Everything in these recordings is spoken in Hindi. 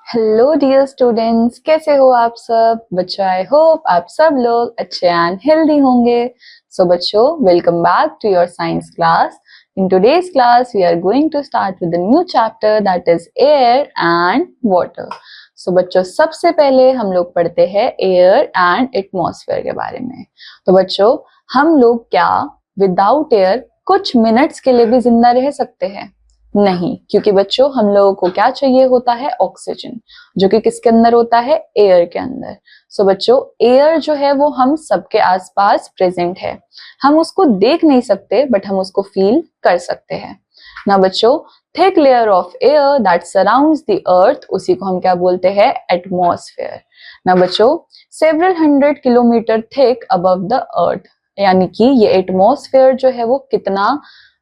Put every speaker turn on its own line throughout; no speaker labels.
हेलो डियर स्टूडेंट्स, कैसे हो आप सब बच्चों। आई होप आप सब लोग अच्छे एंड हेल्दी होंगे। सो बच्चों, welcome back to your science class. In today's class we are going to start with a new chapter that is air and water. So बच्चों, सबसे पहले हम लोग पढ़ते हैं एयर एंड एटमॉस्फेयर के बारे में। तो बच्चों, हम लोग क्या विदाउट एयर कुछ मिनट्स के लिए भी जिंदा रह सकते हैं? नहीं, क्योंकि बच्चों हम लोगों को क्या चाहिए होता है? ऑक्सीजन, जो कि किसके अंदर होता है? एयर के अंदर। सो बच्चों, एयर जो है वो हम सबके आसपास प्रेजेंट है। हम उसको देख नहीं सकते बट हम उसको फील कर सकते हैं ना बच्चों। Thick layer of air that surrounds the earth, उसी को हम क्या बोलते हैं? एटमॉस्फेयर ना बच्चों। Several 100 kilometre thick above the earth, यानी कि ये एटमॉस्फेयर जो है वो कितना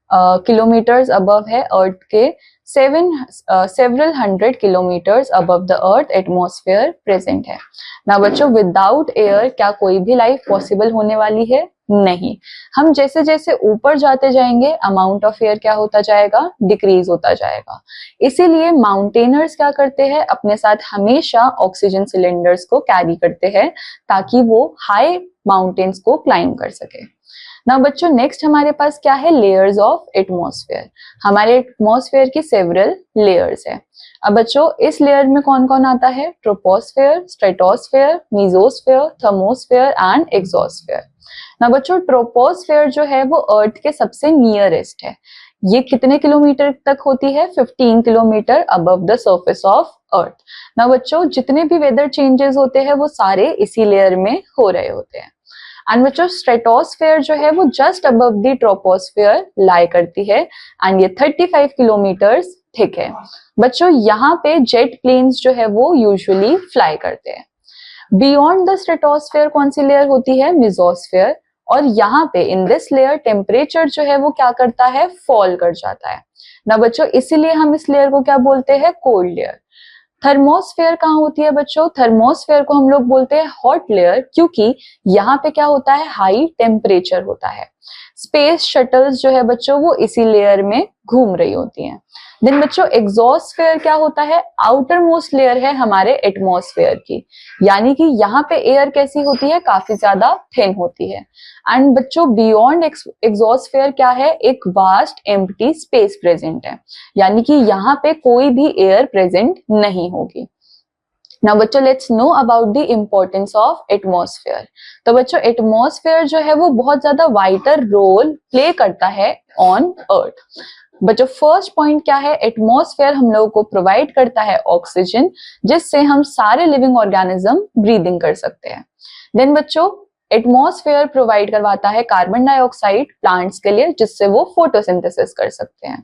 किलोमीटर्स अबव है अर्थ के? Several 100 kilometres above the earth atmosphere present है ना बच्चों। विदाउट एयर क्या कोई भी लाइफ पॉसिबल होने वाली है? नहीं। हम जैसे जैसे ऊपर जाते जाएंगे अमाउंट ऑफ एयर क्या होता जाएगा? डिक्रीज होता जाएगा। इसीलिए माउंटेनर्स क्या करते हैं? अपने साथ हमेशा ऑक्सीजन सिलेंडर्स को कैरी करते हैं ताकि वो हाई माउंटेन्स को क्लाइंब कर सके ना बच्चों। नेक्स्ट हमारे पास क्या है? Layers of atmosphere. हमारे एटमॉस्फेयर की सेवरल लेयर्स है। अब बच्चों, इस लेयर में कौन कौन आता है? Troposphere, stratosphere, mesosphere, thermosphere and exosphere ना बच्चों। ट्रोपोस्फेयर जो है वो अर्थ के सबसे नियरेस्ट है। ये कितने किलोमीटर तक होती है? 15 kilometre above the surface of earth ना बच्चों। जितने भी वेदर चेंजेस होते हैं वो सारे इसी लेयर में हो रहे होते हैं। एंड बच्चों, स्ट्रेटोस्फेयर जो है वो जस्ट अबव द ट्रोपोस्फेयर लाई करती है एंड ये 35 किलोमीटर्स थिक है। बच्चों, यहाँ पे जेट प्लेन्स जो है वो यूजुअली फ्लाई करते हैं। बियॉन्ड द स्ट्रेटोस्फेयर कौन सी लेयर होती है? मेसोस्फेयर। और यहाँ पे इन दिस लेयर टेम्परेचर जो है वो क्या करता है? फॉल कर जाता है ना बच्चों। इसीलिए हम इस लेयर को क्या बोलते हैं? Cold layer. थर्मोस्फेयर कहाँ होती है बच्चों? थर्मोस्फेयर को हम लोग बोलते हैं हॉट लेयर, क्योंकि यहाँ पे क्या होता है? हाई टेम्परेचर होता है। स्पेस शटल्स जो है बच्चों वो इसी लेयर में घूम रही होती हैं। देन बच्चों, एग्जॉस्फेयर क्या होता है? आउटर मोस्ट लेयर है हमारे एटमॉस्फेयर की, यानी कि यहाँ पे एयर कैसी होती है? काफी ज्यादा थिन होती है। एंड बच्चों, बियॉन्ड एग्जॉस्फेयर क्या है? एक वास्ट एम्प्टी स्पेस प्रेजेंट है, यानी कि यहाँ पे कोई भी एयर प्रेजेंट नहीं होगी ना बच्चों। Let's know about the importance of atmosphere. तो बच्चों, एटमॉस्फेयर जो है वो बहुत ज्यादा वाइटर रोल प्ले करता है ऑन अर्थ। बच्चों, फर्स्ट पॉइंट क्या है? एटमॉस्फेयर हम लोगों को प्रोवाइड करता है ऑक्सीजन, जिससे हम सारे लिविंग ऑर्गेनिज्म ब्रीदिंग कर सकते हैं। देन बच्चों, एटमॉस्फेयर प्रोवाइड करवाता है कार्बन डाइऑक्साइड प्लांट्स के लिए, जिससे वो फोटोसिंथेसिस कर सकते हैं।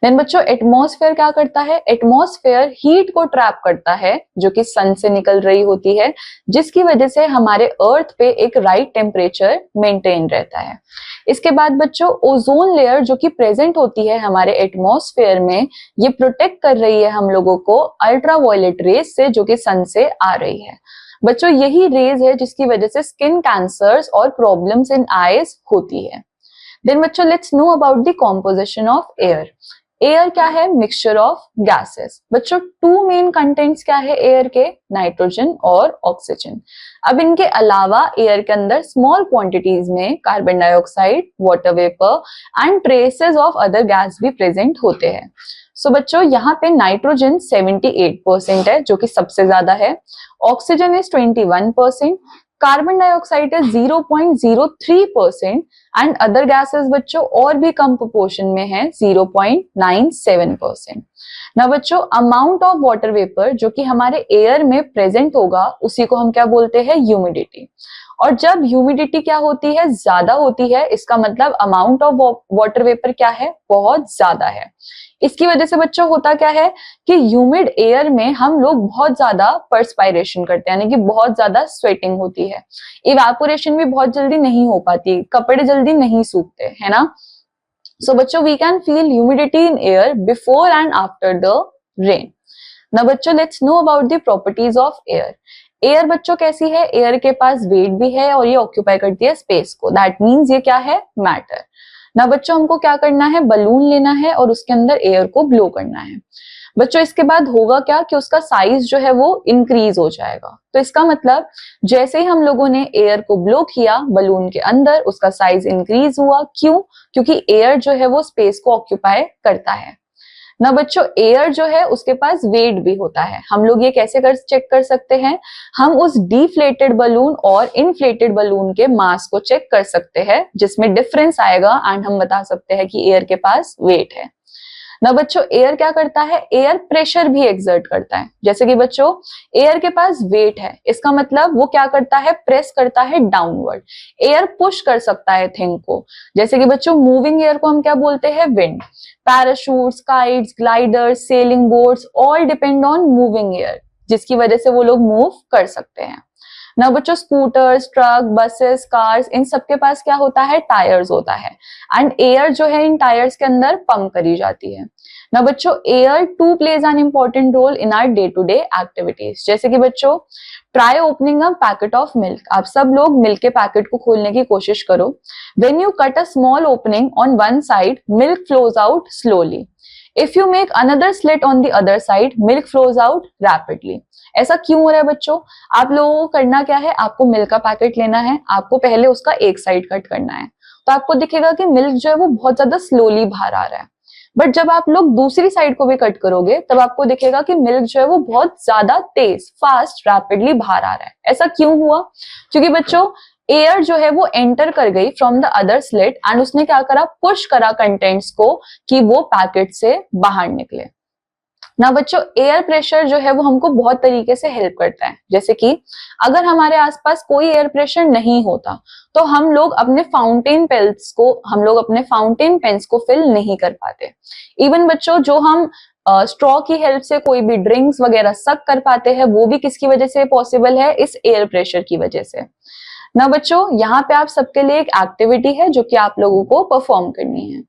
देन बच्चों, एटमॉस्फेयर क्या करता है? एटमॉस्फेयर हीट को ट्रैप करता है जो कि सन से निकल रही होती है, जिसकी वजह से हमारे अर्थ पे एक राइट टेम्परेचर मेंटेन रहता है। इसके बाद बच्चों, ओजोन लेयर जो कि प्रेजेंट होती है हमारे एटमॉस्फेयर में, ये प्रोटेक्ट कर रही है हम लोगों को अल्ट्रावायलेट रेज से, जो कि सन से आ रही है। बच्चों, यही रेज है जिसकी वजह से स्किन कैंसर्स और प्रॉब्लम्स इन आईज होती है। देन बच्चों, let's know about the composition of air. Air क्या है? Mixture of gases. बच्चों, टू मेन कंटेंट्स क्या है एयर के? नाइट्रोजन और ऑक्सीजन। अब इनके अलावा एयर के अंदर स्मॉल क्वांटिटीज में carbon dioxide, water vapour and traces of other gas भी प्रेजेंट होते हैं। सो बच्चों, यहाँ पे नाइट्रोजन 78% है, जो कि सबसे ज्यादा है। Oxygen is 21%, carbon dioxide is 0.03% and other gases बच्चों और भी कम प्रोपोर्शन में है, 0.97%। ना बच्चों, अमाउंट ऑफ वाटर वेपर जो कि हमारे एयर में प्रेजेंट होगा उसी को हम क्या बोलते हैं? ह्यूमिडिटी। और जब ह्यूमिडिटी क्या होती है? ज्यादा होती है, इसका मतलब अमाउंट ऑफ वाटर वेपर क्या है? बहुत ज्यादा है। इसकी वजह से बच्चों होता क्या है कि ह्यूमिड एयर में हम लोग बहुत ज्यादा पर्सपायरेशन करते हैं, यानी कि बहुत ज्यादा स्वेटिंग होती है। इवेपोरेशन भी बहुत जल्दी नहीं हो पाती, कपड़े जल्दी नहीं सूखते, है ना। सो बच्चों, we can feel humidity in air before and after the rain. Now बच्चों, let's know about the properties of air. Air बच्चों कैसी है? एयर के पास वेट भी है और ये ऑक्यूपाई करती है स्पेस को, दैट मीन्स ये क्या है? मैटर। ना बच्चों, हमको क्या करना है? बलून लेना है और उसके अंदर एयर को ब्लो करना है। बच्चों इसके बाद होगा क्या कि उसका साइज जो है वो इंक्रीज हो जाएगा। तो इसका मतलब जैसे ही हम लोगों ने एयर को ब्लो किया बलून के अंदर, उसका साइज इंक्रीज हुआ। क्यों? क्योंकि एयर जो है वो स्पेस को ऑक्यूपाई करता है ना। बच्चों एयर जो है उसके पास वेट भी होता है। हम लोग ये कैसे चेक कर सकते हैं? हम उस डिफ्लेटेड बलून और इन्फ्लेटेड बलून के मास को चेक कर सकते हैं, जिसमें डिफरेंस आएगा एंड हम बता सकते हैं कि एयर के पास वेट है ना। बच्चों एयर क्या करता है? एयर प्रेशर भी एक्सर्ट करता है। जैसे कि बच्चों एयर के पास वेट है, इसका मतलब वो क्या करता है? प्रेस करता है डाउनवर्ड। एयर पुश कर सकता है थिंग को। जैसे कि बच्चों मूविंग एयर को हम क्या बोलते हैं? Wind. Parachutes, kites, gliders, selling boats all depend on moving air, जिसकी वजह से वो लोग मूव कर सकते हैं ना। बच्चों स्कूटर्स, ट्रक, बसेस, कार्स, इन सबके पास क्या होता है? टायर्स होता है एंड एयर जो है इन टायर्स के अंदर पंप करी जाती है ना। बच्चों air too plays an important role in our day to day activities. जैसे कि बच्चों try opening a packet of milk. आप सब लोग मिल्क के पैकेट को खोलने की कोशिश करो। When you cut a small opening on one side, milk flows out slowly. If you make another slit on the other side, milk flows out rapidly. ऐसा क्यों हो रहा है बच्चों? आप लोगों को करना क्या है? आपको मिल्क का पैकेट लेना है, आपको पहले उसका एक साइड कट करना है, तो आपको दिखेगा कि मिल्क जो है वो बहुत ज्यादा स्लोली बाहर आ रहा है। बट जब आप लोग दूसरी साइड को भी कट करोगे तब आपको दिखेगा कि मिल्क जो है वो बहुत ज्यादा तेज, फास्ट, रैपिडली बाहर आ रहा है। ऐसा क्यों हुआ? क्योंकि बच्चों एयर जो है वो एंटर कर गई from the other slit and उसने क्या करा? पुश करा कंटेंट्स को कि वो पैकेट से बाहर निकले ना। बच्चों एयर प्रेशर जो है वो हमको बहुत तरीके से हेल्प करता है। जैसे कि अगर हमारे आसपास कोई एयर प्रेशर नहीं होता तो हम लोग अपने फाउंटेन पेन्स को फिल नहीं कर पाते। इवन बच्चों जो हम स्ट्रॉ की हेल्प से कोई भी ड्रिंक्स वगैरह सक कर पाते हैं, वो भी किसकी वजह से पॉसिबल है? इस एयर प्रेशर की वजह से ना। बच्चों यहाँ पे आप सबके लिए एक एक्टिविटी है जो कि आप लोगों को परफॉर्म करनी है।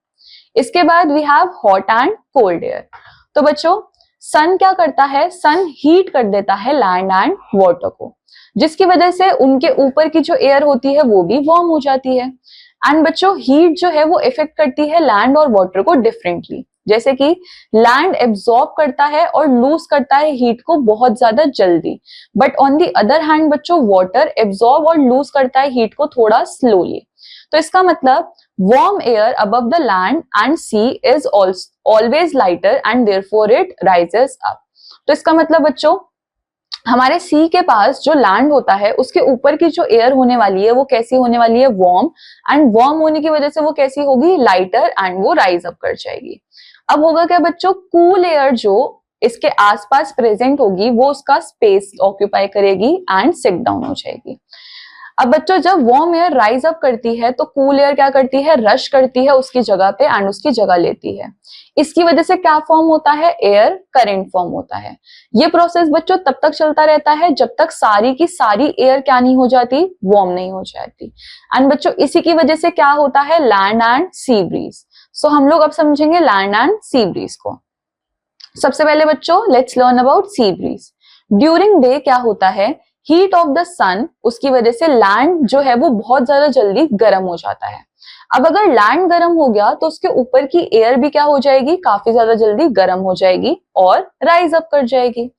इसके बाद we have hot and cold air. तो बच्चों सन क्या करता है? सन हीट कर देता है लैंड एंड वाटर को, जिसकी वजह से उनके ऊपर की जो एयर होती है वो भी वार्म हो जाती है। एंड बच्चों हीट जो है वो इफेक्ट करती है लैंड और वाटर को डिफरेंटली। जैसे कि लैंड एब्सॉर्ब करता है और लूज करता है हीट को बहुत ज्यादा जल्दी, but on the other hand बच्चों वाटर एब्सॉर्ब और लूज करता है हीट को थोड़ा स्लोली। तो इसका मतलब warm air above the land and sea is always lighter and therefore it rises up. तो इसका मतलब बच्चों हमारे सी के पास जो लैंड होता है उसके ऊपर की जो एयर होने वाली है वो कैसी होने वाली है? वार्म। एंड वार्म होने की वजह से वो कैसी होगी? लाइटर, एंड वो राइज अप कर जाएगी। अब होगा क्या बच्चों? कूल एयर जो इसके आसपास प्रेजेंट होगी वो उसका स्पेस ऑक्यूपाई करेगी एंड सिट डाउन हो जाएगी। अब बच्चों जब वार्म एयर राइज अप करती है तो कूल एयर क्या करती है? रश करती है उसकी जगह पे एंड उसकी जगह लेती है। इसकी वजह से क्या फॉर्म होता है? एयर करंट फॉर्म होता है। ये प्रोसेस बच्चों तब तक चलता रहता है जब तक सारी की सारी एयर क्या नहीं हो जाती? वार्म नहीं हो जाती। एंड बच्चों इसी की वजह से क्या होता है? Land and sea breeze. So हम लोग अब समझेंगे लैंड एंड सी ब्रीज को। सबसे पहले बच्चों let's learn about sea breeze. During day क्या होता है? हीट ऑफ द सन, उसकी वजह से लैंड जो है वो बहुत ज्यादा जल्दी गर्म हो जाता है। अब अगर लैंड गर्म हो गया तो उसके ऊपर की एयर भी क्या हो जाएगी? काफी ज्यादा जल्दी गर्म हो जाएगी और राइज अप कर जाएगी।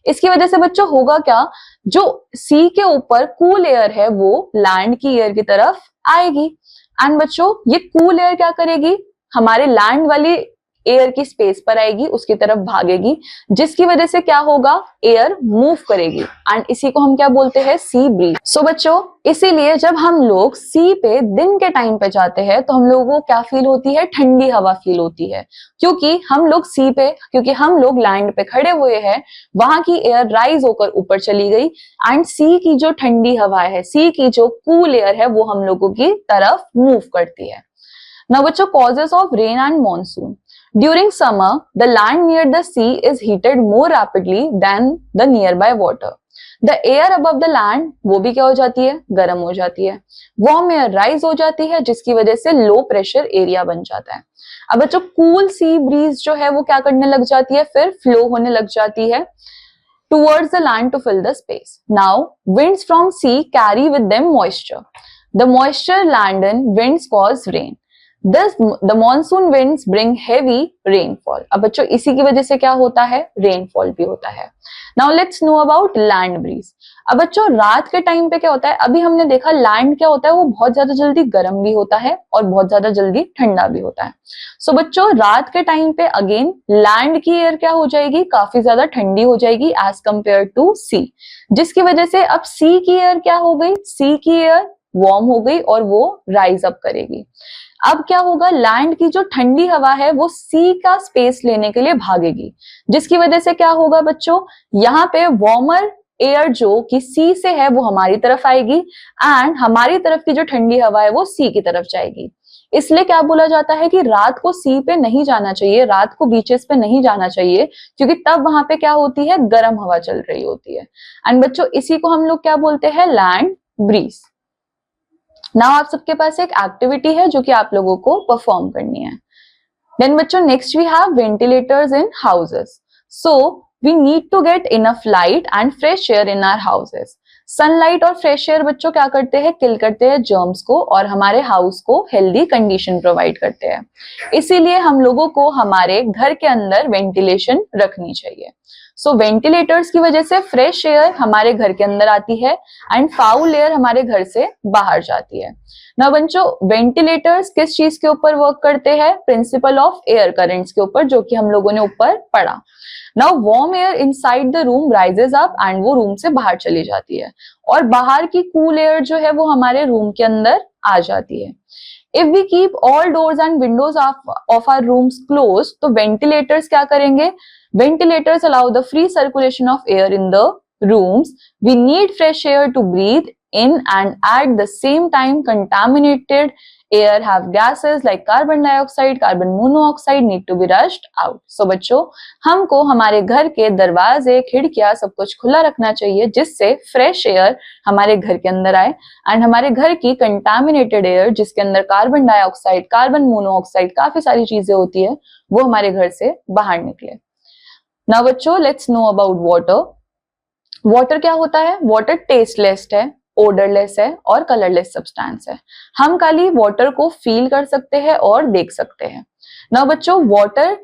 इसकी वजह से बच्चों होगा क्या? जो सी के ऊपर कूल एयर है वो लैंड की एयर की तरफ आएगी एंड बच्चों ये कूल एयर क्या करेगी? हमारे लैंड वाली एयर की स्पेस पर आएगी, उसकी तरफ भागेगी, जिसकी वजह से क्या होगा? एयर मूव करेगी एंड इसी को हम क्या बोलते हैं? सी ब्रीज। सो बच्चों इसीलिए जब हम लोग सी पे दिन के टाइम पे जाते हैं तो हम लोगों को क्या फील होती है? ठंडी हवा फील होती है, क्योंकि हम लोग लैंड पे खड़े हुए हैं, वहां की एयर राइज होकर ऊपर चली गई एंड सी की जो ठंडी हवा है, सी की जो कूल एयर है वो हम लोगों की तरफ मूव करती है। नाउ बच्चों causes of rain and monsoon. During summer, the land near the sea is heated more rapidly than the nearby water. The air above the land वो भी क्या हो जाती है? गर्म हो जाती है। Warm air rise हो जाती है जिसकी वजह से लो प्रेशर एरिया बन जाता है। अब बच्चों कूल सी ब्रीज जो है वो क्या करने लग जाती है? फिर फ्लो होने लग जाती है towards the land to fill the space. Now winds from sea carry with them moisture. The moisture land in winds cause rain. Thus the monsoon winds bring heavy rainfall. अब बच्चों इसी की वजह से क्या होता है, रेनफॉल भी होता है. Now let's know about land breeze. अब बच्चों रात के टाइम पे क्या होता है, अभी हमने देखा लैंड क्या होता है, वो बहुत ज्यादा जल्दी गर्म भी होता है और बहुत ज्यादा जल्दी ठंडा भी होता है. सो बच्चों रात के टाइम पे अगेन लैंड की एयर क्या हो जाएगी, काफी ज्यादा ठंडी हो जाएगी एज कंपेयर टू सी, जिसकी वजह से अब सी की एयर क्या हो गई, सी की एयर वार्म हो गई और वो राइज अप करेगी. अब क्या होगा, लैंड की जो ठंडी हवा है वो सी का स्पेस लेने के लिए भागेगी, जिसकी वजह से क्या होगा बच्चों, यहाँ पे वार्मर एयर जो कि सी से है वो हमारी तरफ आएगी एंड हमारी तरफ की जो ठंडी हवा है वो सी की तरफ जाएगी. इसलिए क्या बोला जाता है कि रात को सी पे नहीं जाना चाहिए, रात को बीचेस पे नहीं जाना चाहिए, क्योंकि तब वहां पे क्या होती है, गर्म हवा चल रही होती है. एंड बच्चों इसी को हम लोग क्या बोलते हैं, लैंड ब्रीज. नाउ आप सबके पास एक एक्टिविटी है जो कि आप लोगों को परफॉर्म करनी है. देन बच्चों next we have ventilators in houses. So we need to get enough light and fresh air in our houses. Sunlight और फ्रेश एयर बच्चों क्या करते हैं, किल करते हैं जर्म्स को और हमारे हाउस को हेल्दी कंडीशन प्रोवाइड करते हैं. इसीलिए हम लोगों को हमारे घर के अंदर वेंटिलेशन रखनी चाहिए. सो वेंटिलेटर्स की वजह से फ्रेश एयर हमारे घर के अंदर आती है एंड फाउल एयर हमारे घर से बाहर जाती है. ना बच्चों वेंटिलेटर्स किस चीज के ऊपर वर्क करते हैं, प्रिंसिपल ऑफ एयर करंट्स के ऊपर, जो कि हम लोगों ने ऊपर पढ़ा. Now warm air inside the room rises up and वो रूम से बाहर चली जाती है और बाहर की कूल एयर जो है वो हमारे रूम के अंदर आ जाती है. If we keep all doors and windows of our rooms closed, तो ventilators क्या करेंगे, ventilators allow the free circulation of air in the rooms. We need fresh air to breathe in and at the same time contaminated air have gases like carbon dioxide, carbon monoxide need to be rushed out. So बच्चों हमको हमारे घर के दरवाजे, खिड़कियां सब कुछ खुला रखना चाहिए जिससे फ्रेश एयर हमारे घर के अंदर आए एंड हमारे घर की कंटामिनेटेड एयर जिसके अंदर कार्बन डाइऑक्साइड, कार्बन मोनोऑक्साइड, काफी सारी चीजें होती है, वो हमारे घर से बाहर निकले. नाउ बच्चों let's know about water. Water क्या होता है, वाटर टेस्टलेस है, ओडरलेस है और कलरलेस सब्सटेंस है. हम खाली वाटर को फील कर सकते हैं और देख सकते हैं. नाउ बच्चों water,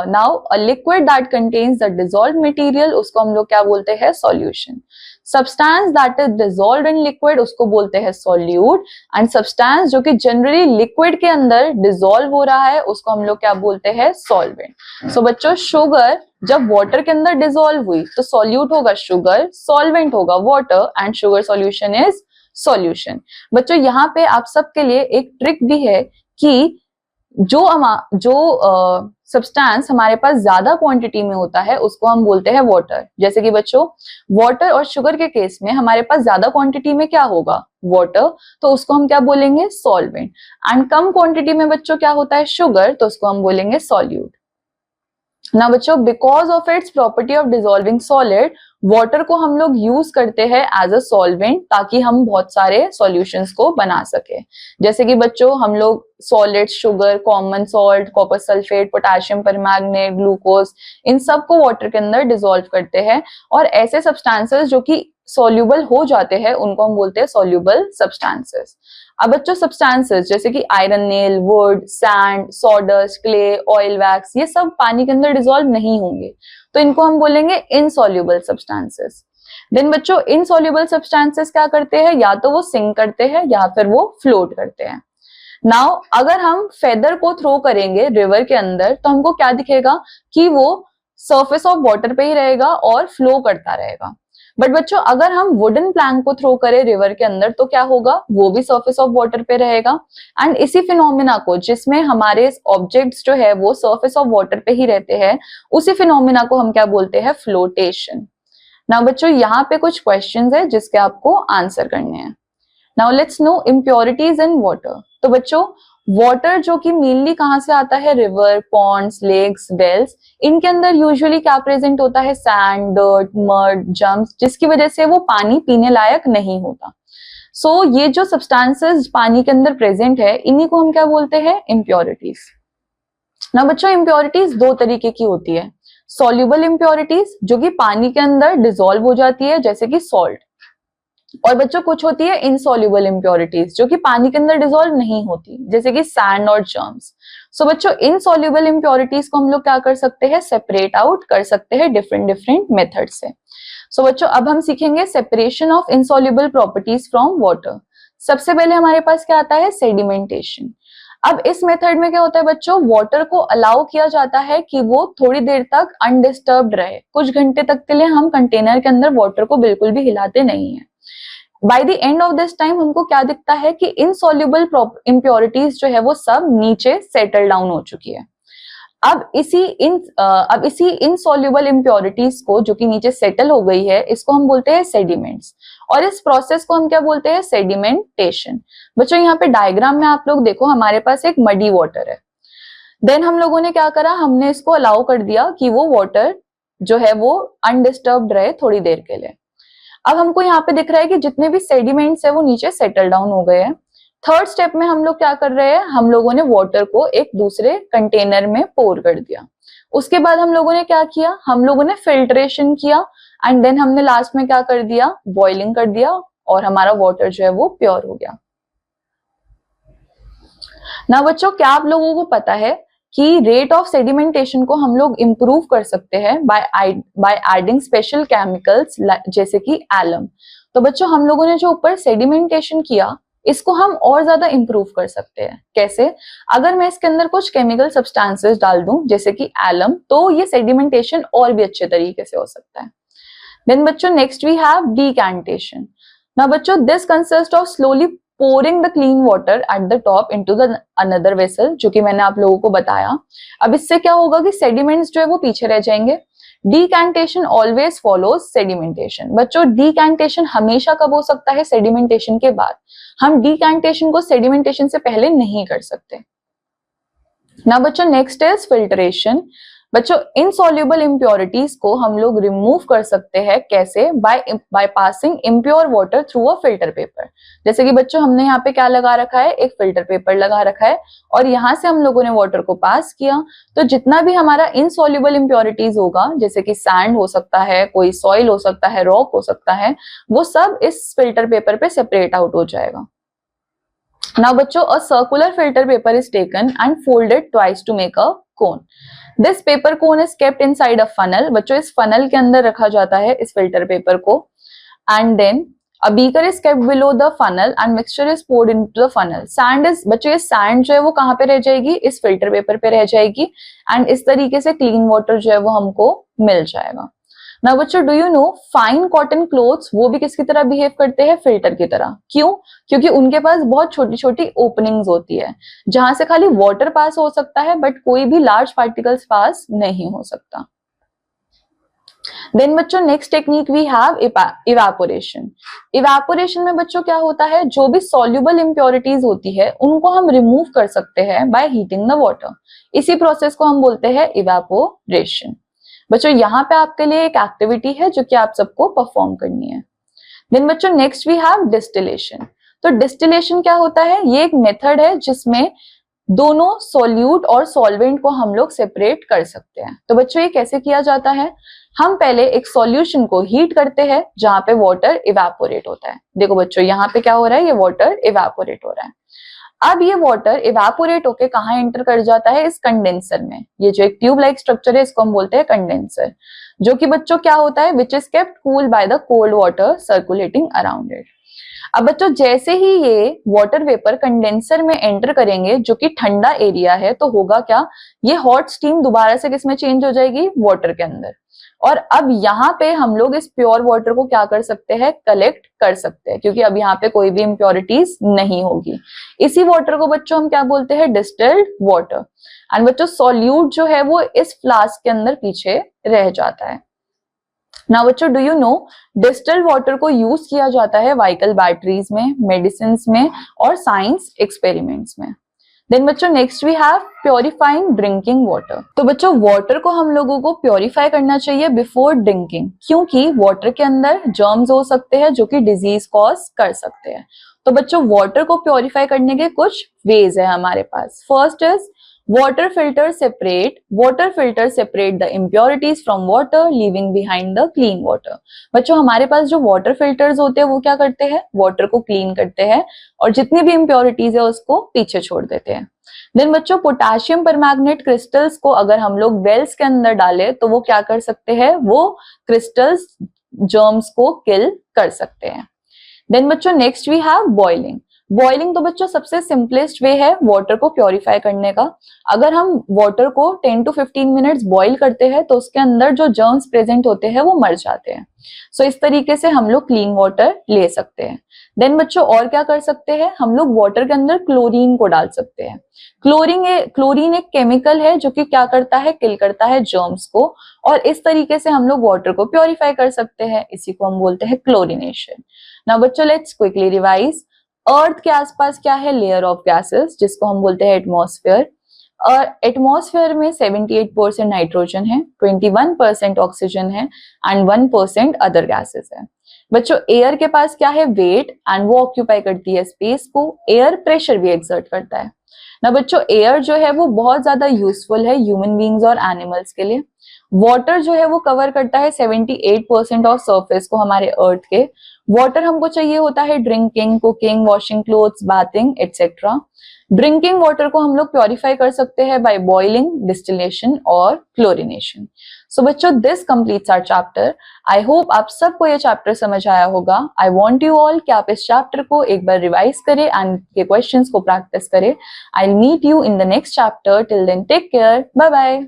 now a liquid that contains the dissolved material, उसको हम लोग क्या बोलते हैं, solution. Substance that is dissolved in liquid उसको बोलते हैं सॉल्यूट. एंड सब्सटेंस जो कि जनरली लिक्विड के अंदर डिसॉल्व हो रहा है उसको हम लोग क्या बोलते हैं, सॉल्वेंट. सो बच्चों शुगर जब वाटर के अंदर डिसॉल्व हुई तो सॉल्यूट होगा शुगर, सॉल्वेंट होगा water and sugar solution is solution. बच्चों यहाँ पे आप सबके लिए एक ट्रिक भी है कि जो सब्सटेंस हमारे पास ज्यादा क्वांटिटी में होता है उसको हम बोलते हैं वाटर. जैसे कि बच्चों वाटर और शुगर के केस में हमारे पास ज्यादा क्वांटिटी में क्या होगा, वाटर, तो उसको हम क्या बोलेंगे, सॉल्वेंट. एंड कम क्वांटिटी में बच्चों क्या होता है, शुगर, तो उसको हम बोलेंगे सॉल्यूट. ना बच्चों because of its property of dissolving solid, water को हम लोग यूज करते हैं एज अ सॉल्वेंट ताकि हम बहुत सारे सॉल्यूशंस को बना सके. जैसे कि बच्चों हम लोग solids, sugar, common salt, copper sulphate, potassium permanganate, glucose, इन सब को वाटर के अंदर डिसॉल्व करते हैं और ऐसे सब्सटेंसेस जो कि सॉल्यूबल हो जाते हैं उनको हम बोलते हैं सॉल्यूबल सब्सटेंसेस. अब बच्चों सब्सटेंसेस जैसे कि iron nail, would, sand, sawdust, clay, oil wax, ये सब पानी के अंदर डिसॉल्व नहीं होंगे तो इनको हम बोलेंगे इनसॉल्यूबल सब्सटेंसेस. देन बच्चों इनसॉल्यूबल सब्सटेंसेस क्या करते हैं, या तो वो सिंक करते हैं या फिर वो फ्लोट करते हैं. नाउ अगर हम फेदर को थ्रो करेंगे रिवर के अंदर तो हमको क्या दिखेगा कि वो सरफेस ऑफ वाटर पे ही रहेगा और फ्लो करता रहेगा. बट बच्चों अगर हम वुडन प्लैंक को थ्रो करें रिवर के अंदर तो क्या होगा, वो भी सरफेस ऑफ वाटर पे रहेगा. एंड इसी फिनोमिना को, जिसमें हमारे ऑब्जेक्ट्स जो है वो सरफेस ऑफ वाटर पे ही रहते हैं, उसी फिनोमिना को हम क्या बोलते हैं, फ्लोटेशन. नाउ बच्चों यहाँ पे कुछ क्वेश्चंस है जिसके आपको आंसर करने हैं. Now let's no impurities in water. तो बच्चों वाटर जो कि मेनली कहाँ से आता है, रिवर, पॉन्ड्स, लेक्स, वेल्स, इनके अंदर यूजुअली क्या प्रेजेंट होता है, सैंड, डर्ट, मड, जम्स, जिसकी वजह से वो पानी पीने लायक नहीं होता. सो ये जो सब्सटेंसेस पानी के अंदर प्रेजेंट है इन्हीं को हम क्या बोलते हैं, इम्प्योरिटीज. ना बच्चों इम्प्योरिटीज दो तरीके की होती है. सॉल्युबल इम्प्योरिटीज जो कि पानी के अंदर डिसॉल्व हो जाती है जैसे कि सॉल्ट, और बच्चों कुछ होती है इनसॉल्युबल इम्प्योरिटीज जो कि पानी के अंदर डिसॉल्व नहीं होती, जैसे कि सैंड और जर्म्स। सो बच्चों इनसॉल्युबल इम्प्योरिटीज को हम लोग क्या कर सकते हैं, सेपरेट आउट कर सकते हैं डिफरेंट डिफरेंट मेथड से। सो बच्चों अब हम सीखेंगे separation of insoluble properties from water. सबसे पहले हमारे पास क्या आता है, सेडिमेंटेशन। अब इस मेथड में क्या होता है बच्चों, वाटर को अलाउ किया जाता है कि वो थोड़ी देर तक अनडिस्टर्ब्ड रहे, कुछ घंटे तक के लिए हम कंटेनर के अंदर वाटर को बिल्कुल भी हिलाते नहीं है। By the end of this time हमको क्या दिखता है कि इनसॉल्युबल इम्प्योरिटीज जो है वो सब नीचे सेटल डाउन हो चुकी है। अब इसी इनसॉल्युबल इम्प्योरिटीज को जो कि नीचे सेटल हो गई है, इसको हम बोलते हैं सेडिमेंट्स, और इस प्रोसेस को हम क्या बोलते हैं, सेडिमेंटेशन। बच्चों यहाँ पे डायग्राम में आप लोग देखो, हमारे पास एक मडी वाटर है, देन हम लोगों ने क्या करा, हमने इसको अलाउ कर दिया कि वो वाटर जो है वो अनडिस्टर्ब्ड रहे थोड़ी देर के लिए। अब हमको यहाँ पे दिख रहा है कि जितने भी सेडिमेंट्स है वो नीचे सेटल डाउन हो गए हैं। थर्ड स्टेप में हम लोग क्या कर रहे हैं, हम लोगों ने वाटर को एक दूसरे कंटेनर में पोर कर दिया। उसके बाद हम लोगों ने क्या किया, हम लोगों ने फिल्ट्रेशन किया, एंड देन हमने लास्ट में क्या कर दिया, बॉइलिंग कर दिया, और हमारा वाटर जो है वो प्योर हो गया। ना बच्चों क्या आप लोगों को पता है कि रेट ऑफ सेडिमेंटेशन को हम लोग इंप्रूव कर सकते हैं बाय एडिंग स्पेशल केमिकल्स जैसे कि एलम। तो बच्चों हम लोगों ने जो ऊपर सेडिमेंटेशन किया, इसको हम और ज्यादा इंप्रूव कर सकते हैं। कैसे, अगर मैं इसके अंदर कुछ केमिकल सब्सटेंसेस डाल दूं जैसे कि एलम, तो ये सेडिमेंटेशन और भी अच्छे तरीके से हो सकता है। देन बच्चों नेक्स्ट वी हैव डीकैंटेशन। नाउ बच्चों this consist of slowly pouring the clean water at the top into the another vessel, जो कि मैंने आप लोगों को बताया। अब इससे क्या होगा कि सेडिमेंट्स जो है वो पीछे रह जाएंगे। डीकैंटेशन ऑलवेज फॉलोज सेडिमेंटेशन। बच्चों डीकैंटेशन हमेशा कब हो सकता है, सेडिमेंटेशन के बाद। हम डीकैंटेशन को सेडिमेंटेशन से पहले नहीं कर सकते। ना बच्चों नेक्स्ट इज फिल्ट्रेशन। बच्चों इनसॉल्युबल इम्प्योरिटीज को हम लोग रिमूव कर सकते हैं, कैसे, by passing impure water through a filter paper. जैसे कि बच्चों हमने यहाँ पे क्या लगा रखा है, एक फिल्टर पेपर लगा रखा है, और यहाँ से हम लोगों ने वाटर को पास किया, तो जितना भी हमारा इनसॉल्युबल इम्प्योरिटीज होगा, जैसे कि सैंड हो सकता है, कोई सॉइल हो सकता है, रॉक हो सकता है, वो सब इस फिल्टर पेपर पे सेपरेट आउट हो जाएगा। Now बच्चों a circular filter paper is taken and folded twice to make a cone. This paper cone is kept inside a funnel. बच्चों इस funnel के अंदर रखा जाता है इस filter paper को, and then a beaker is kept below the funnel and mixture is poured into the funnel. Sand is बच्चों ये sand जो है वो कहाँ पे रह जाएगी, इस filter paper पे रह जाएगी, and इस तरीके से clean water जो है वो हमको मिल जाएगा। ना बच्चों do you no fine cotton clothes वो भी किसकी तरह बिहेव करते हैं, फिल्टर की तरह। क्यों, क्योंकि उनके पास बहुत छोटी छोटी ओपनिंग्स होती है जहां से खाली वाटर पास हो सकता है, बट कोई भी लार्ज पार्टिकल्स पास नहीं हो सकता। देन बच्चों next technique we have evaporation. Evaporation में बच्चों क्या होता है, जो भी सॉल्युबल इम्प्योरिटीज होती है उनको हम रिमूव कर सकते हैं बाय हीटिंग द वाटर। इसी प्रोसेस को हम बोलते हैं इवेपोरेशन। बच्चों यहाँ पे आपके लिए एक एक्टिविटी है जो कि आप सबको परफॉर्म करनी है। देन बच्चों नेक्स्ट वी हैव डिस्टिलेशन। तो डिस्टिलेशन क्या होता है, ये एक मेथड है जिसमें दोनों सॉल्यूट और सॉल्वेंट को हम लोग सेपरेट कर सकते हैं। तो बच्चों ये कैसे किया जाता है, हम पहले एक सॉल्यूशन को हीट करते हैं जहां पे वाटर इवेपोरेट होता है। देखो बच्चों यहाँ पे क्या हो रहा है, ये वाटर इवेपोरेट हो रहा है। अब ये वाटर इवेपोरेट होके कहाँ एंटर कर जाता है, इस कंडेंसर में। ये जो एक ट्यूब लाइक स्ट्रक्चर है इसको हम बोलते हैं कंडेंसर, जो कि बच्चों क्या होता है, which is kept cool by the cold water circulating around it. अब बच्चों जैसे ही ये वाटर वेपर कंडेंसर में एंटर करेंगे जो कि ठंडा एरिया है, तो होगा क्या, ये हॉट स्टीम दोबारा से किसमें चेंज हो जाएगी, वाटर के अंदर। और अब यहाँ पे हम लोग इस प्योर वाटर को क्या कर सकते हैं, कलेक्ट कर सकते हैं, क्योंकि अब यहाँ पे कोई भी इम्प्योरिटीज नहीं होगी। इसी वाटर को बच्चों हम क्या बोलते हैं, डिस्टिल्ड वाटर। एंड बच्चों सॉल्यूट जो है वो इस फ्लास्क के अंदर पीछे रह जाता है। नाउ बच्चों do you know distilled water को यूज किया जाता है व्हीकल बैटरीज में, मेडिसिन में और साइंस एक्सपेरिमेंट्स में। देन बच्चों next we have purifying drinking water. तो बच्चों वाटर को हम लोगों को प्योरीफाई करना चाहिए बिफोर ड्रिंकिंग, क्योंकि वाटर के अंदर जर्म्स हो सकते हैं जो कि डिजीज कॉज कर सकते हैं। तो बच्चों वाटर को प्योरीफाई करने के कुछ वेज है हमारे पास। First is water filter separate the impurities from water, leaving behind the clean water. बच्चों हमारे पास जो वाटर फिल्टर्स होते हैं वो क्या करते हैं, वाटर को क्लीन करते हैं और जितनी भी इम्प्योरिटीज है उसको पीछे छोड़ देते हैं. देन बच्चों पोटेशियम परमैंगनेट क्रिस्टल्स को अगर हम लोग वेल्स के अंदर डालें तो वो क्या कर सकते हैं, वो क्रिस्टल्स जर्म्स को किल कर सकते हैं. देन बच्चों next we have boiling. Boiling तो बच्चों सबसे सिंपलेस्ट वे है वाटर को प्योरीफाई करने का. अगर हम वाटर को 10 to 15 मिनट्स बॉइल करते हैं तो उसके अंदर जो जर्म्स प्रेजेंट होते हैं वो मर जाते हैं. सो इस तरीके से हम लोग क्लीन वाटर ले सकते हैं. देन बच्चों और क्या कर सकते हैं, हम लोग वाटर के अंदर क्लोरीन को डाल सकते हैं. क्लोरीन एक केमिकल है जो कि क्या करता है, किल करता है जर्म्स को, और इस तरीके से हम लोग वाटर को प्योरीफाई कर सकते हैं. इसी को हम बोलते हैं क्लोरिनेशन. नाउ बच्चों लेट्स क्विकली रिवाइज. अर्थ के आसपास क्या है, लेयर ऑफ गैसेस जिसको हम बोलते हैं एटमॉस्फेयर. और एटमॉस्फेयर में 78% नाइट्रोजन है, 21% ऑक्सीजन है एंड 1% अदर गैसेस है. बच्चों एयर के पास क्या है, वेट, एंड वो ऑक्यूपाई करती है स्पेस को. एयर प्रेशर भी एक्सर्ट करता है ना. बच्चों एयर जो है वो बहुत ज्यादा यूजफुल है ह्यूमन बींग्स और एनिमल्स के लिए. वाटर जो है वो कवर करता है 78% ऑफ सरफेस को हमारे अर्थ के. वाटर हमको चाहिए होता है drinking, cooking, washing clothes, bathing etcetera. Drinking water को हम लोग प्योरीफाई कर सकते हैं बाय बॉइलिंग, डिस्टिलेशन और क्लोरिनेशन. सो बच्चों this completes our chapter. I hope आप सबको ये चैप्टर समझ आया होगा. आई वांट यू ऑल कि आप इस चैप्टर को एक बार रिवाइज करें एंड के क्वेश्चंस को प्रैक्टिस करें. I will meet you in the next chapter. Till then take care, bye bye.